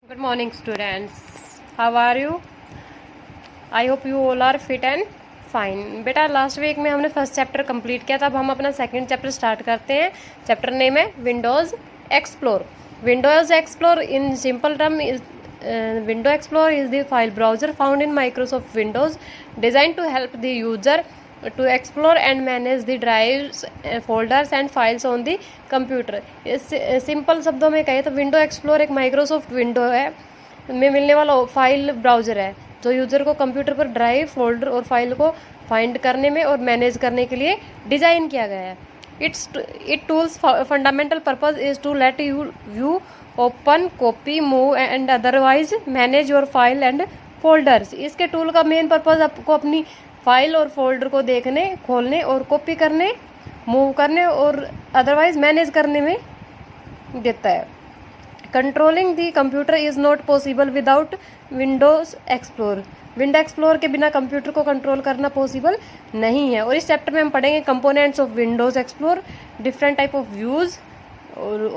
Good morning, students. How are you? I hope you all are fit and fine. बेटा last week में हमने first chapter complete किया था. अब हम अपना सेकंड चैप्टर स्टार्ट करते हैं. चैप्टर नेम है Windows explore. Windows explore in simple term is Windows Explorer is the file browser found in Microsoft Windows, designed to help the user to explore and manage the drives, folders and files on the computer. इस simple शब्दों में कहें तो window explore एक Microsoft window है में मिलने वाला फाइल ब्राउज़र है जो यूज़र को कंप्यूटर पर ड्राइव, फोल्डर और फाइल को फाइंड करने में और मैनेज करने के लिए डिज़ाइन किया गया है. It tools fundamental purpose is to let you view, open, copy, move and otherwise manage your file and folders. इसके टूल का मेन पर्पज़ आपको अपनी फाइल और फोल्डर को देखने, खोलने और कॉपी करने, मूव करने और अदरवाइज मैनेज करने में देता है. Controlling the computer is not possible without Windows explore. Window explore के बिना कंप्यूटर को कंट्रोल करना पॉसिबल नहीं है. और इस चैप्टर में हम पढ़ेंगे components of Windows explore, different type of views,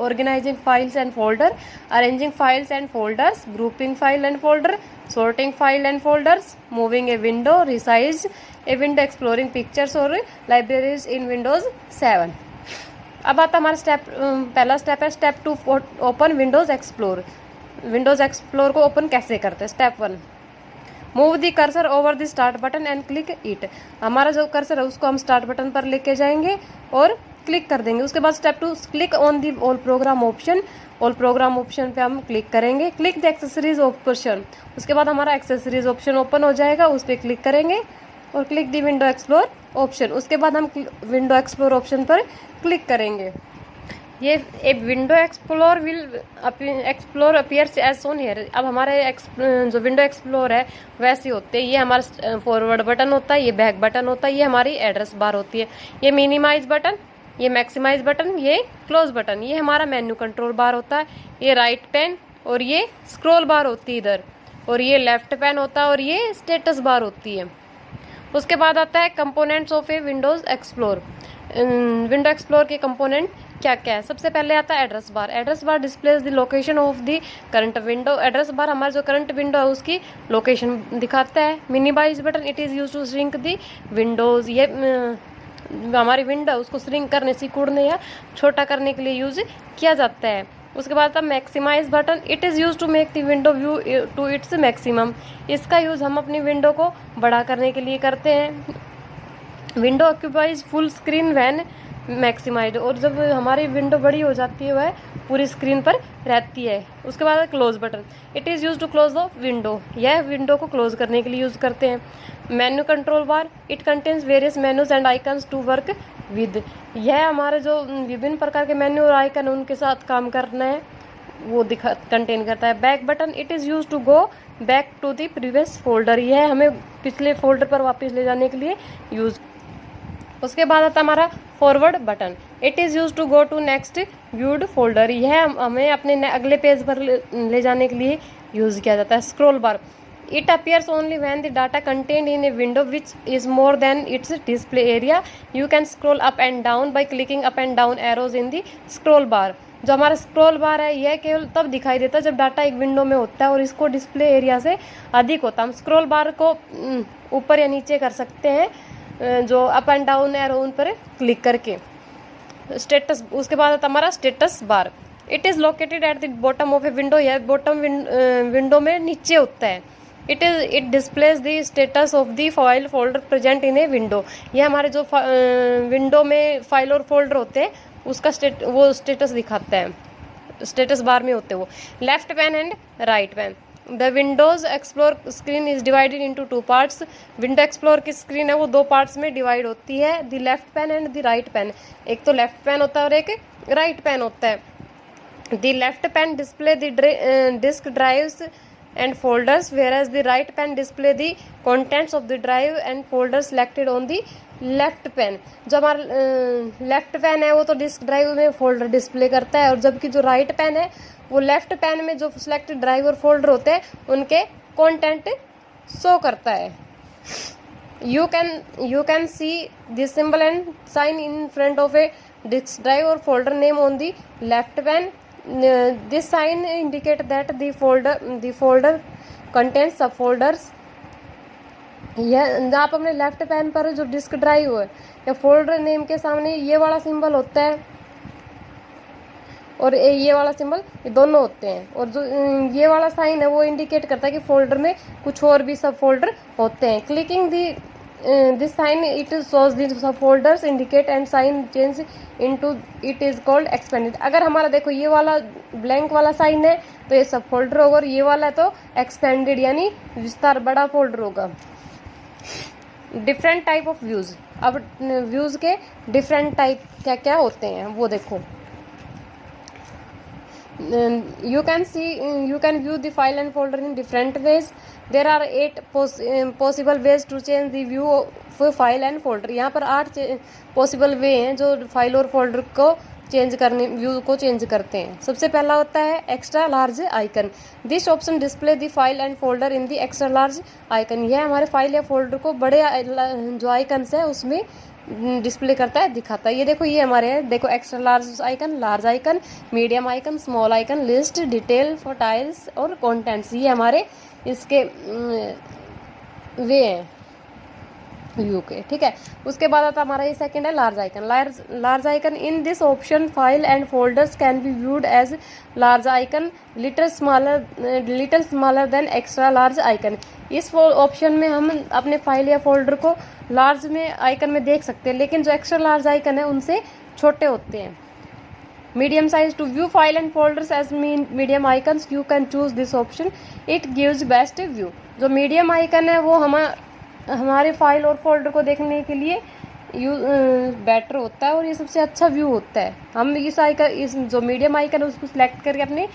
organizing files and folder, arranging files and folders, grouping file and folder, sorting file and folders, moving a window, resize a window, exploring pictures और libraries in Windows 7. अब आता हमारा पहला step है step 2 open Windows explore. Windows explore को open कैसे करते हैं. Step 1 move the cursor over the start button and click it. हमारा जो कर्सर है उसको हम स्टार्ट बटन पर लेके जाएंगे और क्लिक कर देंगे. उसके बाद step 2 click on the all programme option. All programme option पे हम क्लिक करेंगे. Click the accessories option. उसके बाद हमारा एक्सेसरीज ऑप्शन ओपन हो जाएगा, उस पर क्लिक करेंगे और click the window explore option. उसके बाद हम विंडो एक्सप्लोर ऑप्शन पर क्लिक करेंगे. ये a window explore will explore appears as shown here. अब हमारे जो विंडो एक्सप्लोर है वैसे होते हैं. ये हमारा फॉरवर्ड बटन होता है, ये बैक बटन होता है, ये हमारी एड्रेस बार होती है, ये मिनिमाइज बटन, ये मैक्सिमाइज बटन, ये क्लोज बटन, ये हमारा मेन्यू कंट्रोल बार होता है, ये राइट पेन और ये स्क्रॉल बार होती है इधर, और ये लेफ्ट पेन होता है और ये स्टेटस बार होती है. उसके बाद आता है components of a windows explore. Window explore के कंपोनेंट क्या क्या है. सबसे पहले आता है address bar. Address bar displays the location of the current window. Address bar हमारा जो करंट विंडो है उसकी लोकेशन दिखाता है. Minimise button it is use to shrink the windows. ये हमारी विंडो उसको श्रिंक करने, सिकुड़ने या छोटा करने के लिए यूज किया जाता है. उसके बाद आता है maximise button. It is use to make the window view to its maximum. इसका यूज़ हम अपनी विंडो को बड़ा करने के लिए करते हैं. Window occupies full screen when maximise. और जब हमारी विंडो बड़ी हो जाती है वह पूरी स्क्रीन पर रहती है. उसके बाद close button. It is use to close the window. यह विंडो को क्लोज करने के लिए यूज़ करते हैं. Menu control bar. It contains various menus and icons to work with. यह हमारे जो विभिन्न प्रकार के मेन्यू और आइकन उनके साथ काम करना है वो कंटेन करता है. Back button. It is use to go back to the previous folder. यह हमें पिछले फोल्डर पर वापस ले जाने के लिए यूज़. उसके बाद आता हमारा forward button. It is use to go to next viewed folder. यह हमें अपने अगले पेज पर ले जाने के लिए यूज़ किया जाता है. Scroll bar. It appears only when the data content in a window which is more than it's display area. You can scroll up and down by clicking up and down arrows in the scroll बार. जो हमारा scroll बार है यह केवल तब दिखाई देता है जब डाटा एक विंडो में होता है और इसको डिस्प्ले एरिया से अधिक होता है. हम स्क्रॉल बार को ऊपर या नीचे कर सकते हैं जो अप एंड डाउन एरो उन पर क्लिक करके. स्टेटस. उसके बाद आता हमारा status bar. It is located at the bottom of a window. यह बॉटम विंडो में नीचे होता है. It displays the status of the file folder present in a window. यह हमारे जो विंडो में फाइल और फोल्डर होते हैं उसका वो स्टेटस दिखाता है. स्टेटस बार में होते हैं वो. Left pan and right pan. The Windows explore screen is divided into 2 parts. Window explore की स्क्रीन है वो 2 पार्ट्स में डिवाइड होती है. The left pan and the right pan. एक तो लेफ्ट पैन होता है और एक राइट पैन होता है. The left pane display the disk drives and folders whereas the right pan display the contents of the drive and folders selected on the left pen. जो हमारा लेफ्ट पेन है वो तो डिस्क ड्राइव में folder display करता है और जबकि जो राइट पेन है वो लेफ्ट पेन में जो सिलेक्टेड ड्राइव और फोल्डर होते हैं उनके कंटेंट शो करता है. You can see this symbol and sign in front of a disk drive or folder name on the left pane. This sign indicate that the folder contents sub folders. यह आप अपने left pan पर जो disk drive है या folder name के सामने ये वाला सिंबल होता है और ये वाला सिंबल, ये दोनों होते हैं। और जो ये वाला साइन है वो इंडिकेट करता है कि फोल्डर में कुछ और भी सब फोल्डर होते हैं। Clicking this sign it shows the sub folders indicate and sign change into it is called expanded. अगर हमारा देखो ये वाला ब्लैंक वाला साइन है तो ये सब फोल्डर होगा, और ये वाला है तो एक्सपेंडेड यानी विस्तार बड़ा फोल्डर होगा। Different type of views. अब व्यूज के डिफरेंट टाइप क्या क्या होते हैं वो देखो। you can view the file and folder in different ways. There are 8 possible ways to change the view of file and folder. यहाँ पर 8 पॉसिबल वे हैं जो फाइल और फोल्डर को चेंज करने, व्यू को चेंज करते हैं। सबसे पहला होता है extra large icon. This option display the file and folder in the extra large icon. यह हमारे फाइल या फोल्डर को बड़े जो आइकन्स है उसमें डिस्प्ले करता है, दिखाता है। ये देखो ये हमारे है, देखो extra large icon, medium icon, small icon, list, detail, tiles और कंटेंट्स। ये हमारे इसके वे हैं व्यू के, ठीक है। उसके बाद आता हमारा ये सेकंड है large icon. Large icon in this option file and folders can be viewed as large icon little smaller than extra large icon. इस ऑप्शन में हम अपने फाइल या फोल्डर को लार्ज में आइकन में देख सकते हैं, लेकिन जो एक्स्ट्रा लार्ज आइकन है उनसे छोटे होते हैं। Medium size to view file and folders as medium icons you can choose this option, it gives best view. जो मीडियम आइकन है वो हमारे फाइल और फोल्डर को देखने के लिए बेटर होता है और ये सबसे अच्छा व्यू होता है। हम इस जो मीडियम आइकन है उसको सिलेक्ट करके अपने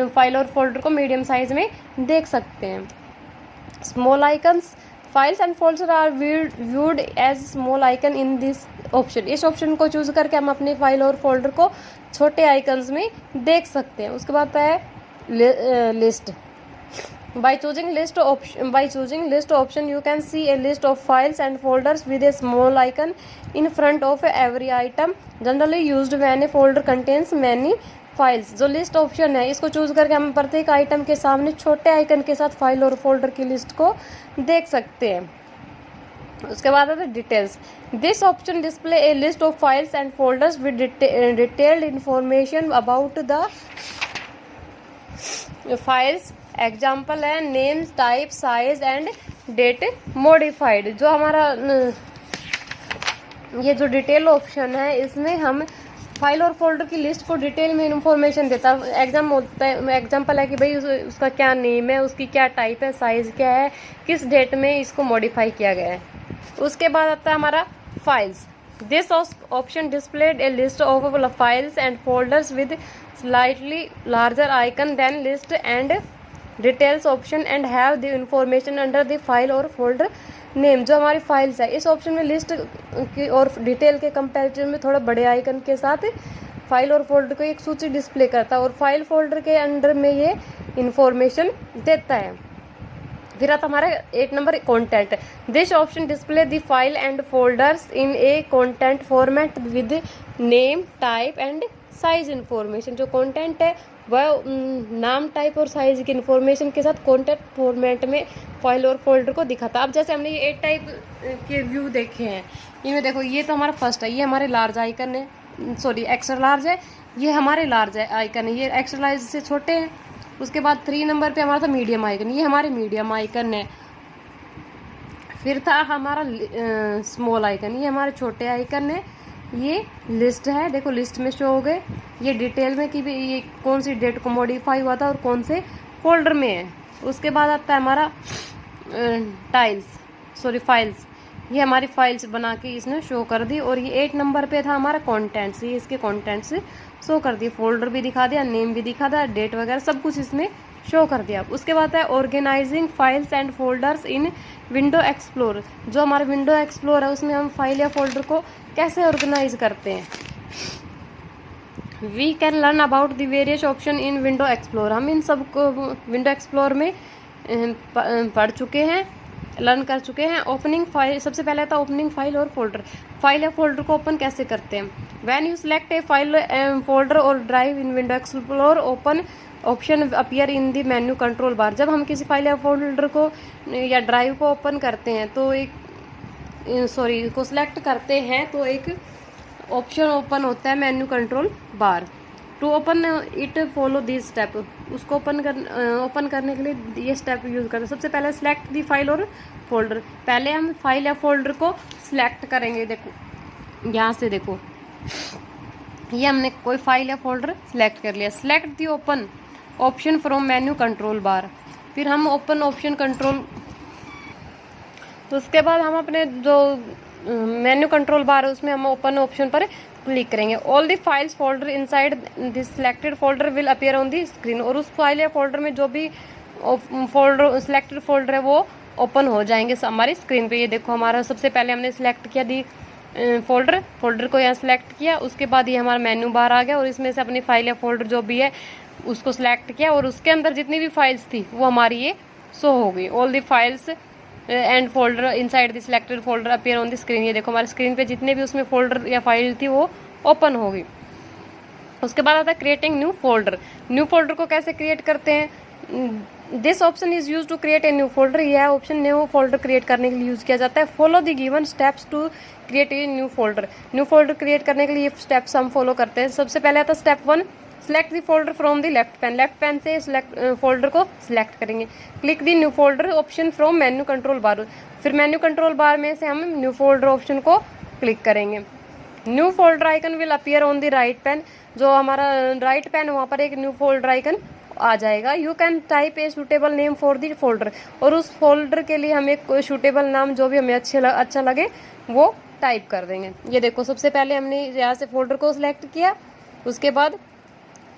फाइल और फोल्डर को मीडियम साइज में देख सकते हैं। Small icons files and folder are viewed as small icon in this option. इस ऑप्शन को चूज करके हम अपने फाइल और फोल्डर को छोटे आइकन्स में देख सकते हैं। उसके बाद है list. By choosing list option you can see a list of files and folders with a small icon in front of every item generally used when a folder contains many files। जो list option है इसको choose करके हम प्रत्येक item के सामने छोटे icon के साथ फाइल और फोल्डर की लिस्ट को देख सकते हैं। उसके बाद आता है details. This option display a list of files and folders with detailed information about the files. Example है name, type, size and date modified. जो हमारा ये जो डिटेल ऑप्शन है इसमें हम फाइल और फोल्डर की लिस्ट को डिटेल में इंफॉर्मेशन देता है। एग्जाम्पल है कि भाई उसका क्या नेम है, उसकी क्या टाइप है, साइज क्या है, किस डेट में इसको मॉडिफाई किया गया है। उसके बाद आता है हमारा files. This option displayed a list of files and folders with slightly larger icon than list and details option and have the information under the file और फोल्डर नेम। जो हमारी फाइल्स है इस ऑप्शन में लिस्ट की और detail के comparison में थोड़ा बड़े आइकन के साथ फाइल और फोल्डर को एक सूची डिस्प्ले करता है और फाइल फोल्डर के अंडर में ये इंफॉर्मेशन देता है। फिर आता हमारा 8 number content. This option display the file and folders in a content format with name, type and size information. जो कंटेंट है वह नाम, टाइप और साइज की इन्फॉर्मेशन के साथ कंटेंट फॉर्मेट में फाइल और फोल्डर को दिखाता है। अब जैसे हमने ये 8 टाइप के व्यू देखे हैं, इनमें देखो ये तो हमारा फर्स्ट है, ये हमारे लार्ज आइकन है, सॉरी एक्स्ट्रा लार्ज है, ये हमारे लार्ज आइकन है, ये एक्स्ट्रा लार्ज से छोटे हैं। उसके बाद 3 नंबर पे हमारा था मीडियम आइकन, ये हमारे मीडियम आइकन है। फिर था हमारा स्मॉल आइकन, ये हमारे छोटे आइकन है। ये लिस्ट है, देखो लिस्ट में शो हो गए। ये डिटेल में कि ये कौन सी डेट को मॉडिफाई हुआ था और कौन से फोल्डर में है। उसके बाद आता है हमारा फाइल्स। ये हमारी फाइल्स बना के इसने शो कर दी। और ये 8 नंबर पे था हमारा कंटेंट्स, ये इसके कंटेंट्स शो कर दिए, फोल्डर भी दिखा दिया, नेम भी दिखा दिया, डेट वगैरह सब कुछ इसमें शो कर दिया। उसके बाद है organising files and folders in window explore. जो हमारा विंडो एक्सप्लोर है उसमें हम फाइल या फोल्डर को कैसे ऑर्गेनाइज करते हैं। We can learn about the various option in window explore. हम इन सब को विंडो एक्सप्लोर में पढ़ चुके हैं। लर्न कर चुके हैं। ओपनिंग फाइल, सबसे पहले था ओपनिंग फाइल और फोल्डर। फाइल या फोल्डर को ओपन कैसे करते हैं? When you select a file folder और drive in window explore open option appear in the menu control bar. जब हम किसी फाइल या फोल्डर को या ड्राइव को ओपन करते हैं तो को सिलेक्ट करते हैं तो एक ऑप्शन ओपन होता है menu control bar. To open it follow this step. उसको ओपन करने के लिए ये स्टेप यूज़ करते हैं। सबसे पहले सिलेक्ट दी फाइल और फोल्डर। पहले हम फाइल या फोल्डर को सिलेक्ट करेंगे। देखो यहाँ से देखो, ये हमने कोई फाइल या फोल्डर सिलेक्ट कर लिया। Select the open option from menu control bar. फिर हम ओपन ऑप्शन कंट्रोल, तो उसके बाद हम अपने जो मेन्यू कंट्रोल बार है उसमें हम ओपन ऑप्शन पर क्लिक करेंगे। All the files folder inside this selected folder will appear on the screen. और उस फाइल या फोल्डर में जो भी फोल्डर सिलेक्टेड फोल्डर है वो ओपन हो जाएंगे हमारी स्क्रीन पे। ये देखो हमारा सबसे पहले हमने सिलेक्ट किया दी फोल्डर को यहाँ सिलेक्ट किया, उसके बाद ये हमारा मेन्यू बार आ गया और इसमें से अपनी फाइल या फोल्डर जो भी है उसको सिलेक्ट किया और उसके अंदर जितनी भी फाइल्स थी वो हमारी ये शो हो गई। All the files and folder inside the selected folder appear on the screen. ये देखो हमारी स्क्रीन पे जितने भी उसमें फोल्डर या फाइल थी वो ओपन हो गई। उसके बाद आता है creating new folder. New folder को कैसे क्रिएट करते हैं? This option is use to create a new folder. यह ऑप्शन न्यू फोल्डर क्रिएट करने के लिए यूज किया जाता है। Follow the given steps to create a new folder. New folder create करने के लिए ये स्टेप्स हम फॉलो करते हैं। सबसे पहले आता है step 1, select the folder from the left pane. Left pane से फोल्डर को सिलेक्ट करेंगे। Click the new folder option from menu control bar. फिर मेन्यू कंट्रोल बार में से हम न्यू फोल्डर ऑप्शन को क्लिक करेंगे। New folder icon will appear on the right pane. जो हमारा राइट पैन वहाँ पर एक न्यू फोल्डर आइकन आ जाएगा। You can type a suitable name for the folder. और उस फोल्डर के लिए हम एक सूटेबल नाम जो भी हमें अच्छा लगे वो टाइप कर देंगे। ये देखो सबसे पहले हमने यहाँ से फोल्डर को सिलेक्ट किया, उसके बाद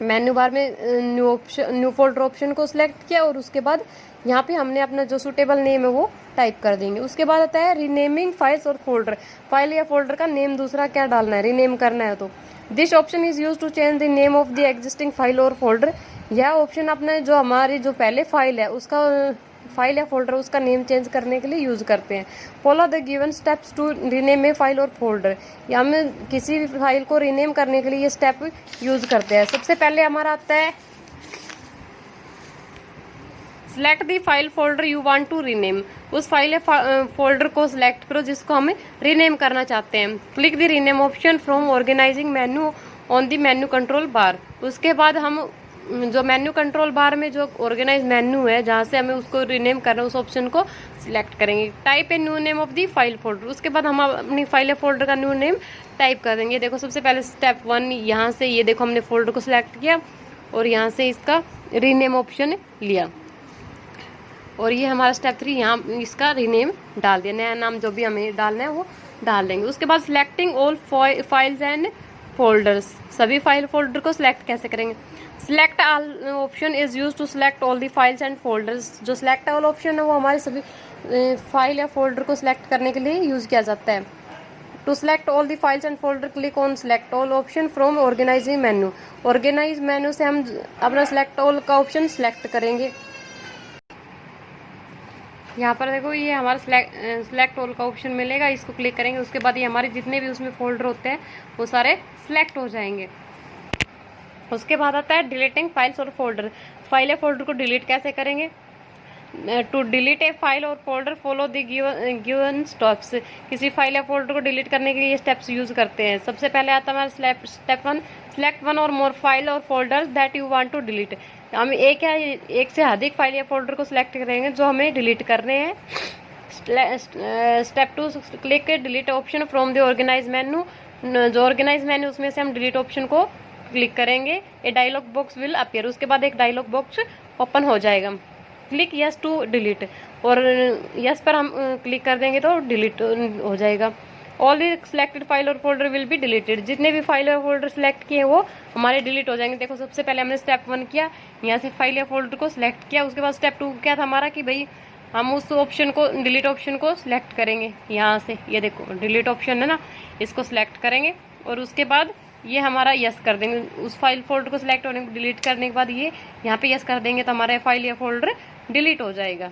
मेन्यू बार में न्यू फोल्डर ऑप्शन को सिलेक्ट किया और उसके बाद यहाँ पे हमने अपना जो सूटेबल नेम है वो टाइप कर देंगे। उसके बाद आता है renaming files or folder. File या फोल्डर का नेम दूसरा क्या डालना है, रीनेम करना है। तो this option is use to change the name of the existing file और फोल्डर। यह ऑप्शन अपने जो हमारी जो पहले फाइल है उसका फाइल या फोल्डर उसका नेम चेंज करने के लिए यूज करते हैं। Follow the given steps to rename a file और फोल्डर। या हम किसी भी फाइल को रीनेम करने के लिए ये स्टेप यूज करते हैं। सबसे पहले हमारा आता है select the file folder you want to rename. उस फाइल या फोल्डर को सिलेक्ट करो जिसको हमें रीनेम करना चाहते हैं। Click the rename option from organising menu on the menu control bar. उसके बाद हम जो मेन्यू कंट्रोल बार में जो ऑर्गेनाइज मेन्यू है जहाँ से हमें उसको रीनेम करना है उस ऑप्शन को सिलेक्ट करेंगे। Type a new name of the file folder. उसके बाद हम अपनी फाइल या फोल्डर का न्यू नेम टाइप कर देंगे। देखो सबसे पहले स्टेप 1 यहाँ से ये देखो हमने फोल्डर को सिलेक्ट किया और यहाँ से इसका रीनेम ऑप्शन लिया और ये हमारा स्टेप 3 यहाँ इसका रीनेम डाल दिया। नया नाम जो भी हमें डालना है वो डाल देंगे। उसके बाद selecting all files and folders. सभी फाइल फोल्डर को सिलेक्ट कैसे करेंगे? Select all option is use to select all the files and folders. जो सिलेक्ट ऑल ऑप्शन है वो हमारे सभी फाइल या फोल्डर को सिलेक्ट करने के लिए यूज किया जाता है। To select all the files and folder click on select all option from organising menu. Organise menu से हम अपना सिलेक्ट ऑल का ऑप्शन सिलेक्ट करेंगे। यहाँ पर देखो ये हमारा सिलेक्ट ऑल का ऑप्शन मिलेगा, इसको क्लिक करेंगे। उसके बाद ये हमारे जितने भी उसमें फोल्डर होते हैं वो सारे सिलेक्ट हो जाएंगे। उसके बाद आता है deleting files or folder. File या फोल्डर को डिलीट कैसे करेंगे? टू डिलीट ए फाइल और folder follow the given steps. किसी फाइल या फोल्डर को डिलीट करने के लिए ये स्टेप्स यूज करते हैं। सबसे पहले आता है हमारा step 1, select one or more file or folders that you want to delete. हम एक से अधिक फाइल या फोल्डर को सिलेक्ट करेंगे जो हमें डिलीट करने हैं। Step 2, click delete option from the organise menu. जो ऑर्गेनाइज मेन्यू उसमें से हम डिलीट ऑप्शन को क्लिक करेंगे। A dialog box will appear. उसके बाद एक डायलॉग बॉक्स ओपन हो जाएगा। क्लिक यस टू डिलीट और यस पर हम क्लिक कर देंगे तो डिलीट हो जाएगा। ऑल दी सिलेक्टेड फाइल और फोल्डर विल बी डिलीटेड। जितने भी फाइल और फोल्डर सिलेक्ट किए वो हमारे डिलीट हो जाएंगे। देखो सबसे पहले हमने स्टेप 1 किया, यहाँ से फाइल या फोल्डर को सिलेक्ट किया। उसके बाद स्टेप 2 क्या था हमारा कि भाई हम उस ऑप्शन को डिलीट ऑप्शन को सिलेक्ट करेंगे। यहाँ से ये देखो डिलीट ऑप्शन है ना, इसको सिलेक्ट करेंगे और उसके बाद ये हमारा यस कर देंगे। उस फाइल फोल्डर को सिलेक्ट होने डिलीट करने के बाद ये यहाँ पे यस कर देंगे तो हमारा फाइल या फोल्डर डिलीट हो जाएगा।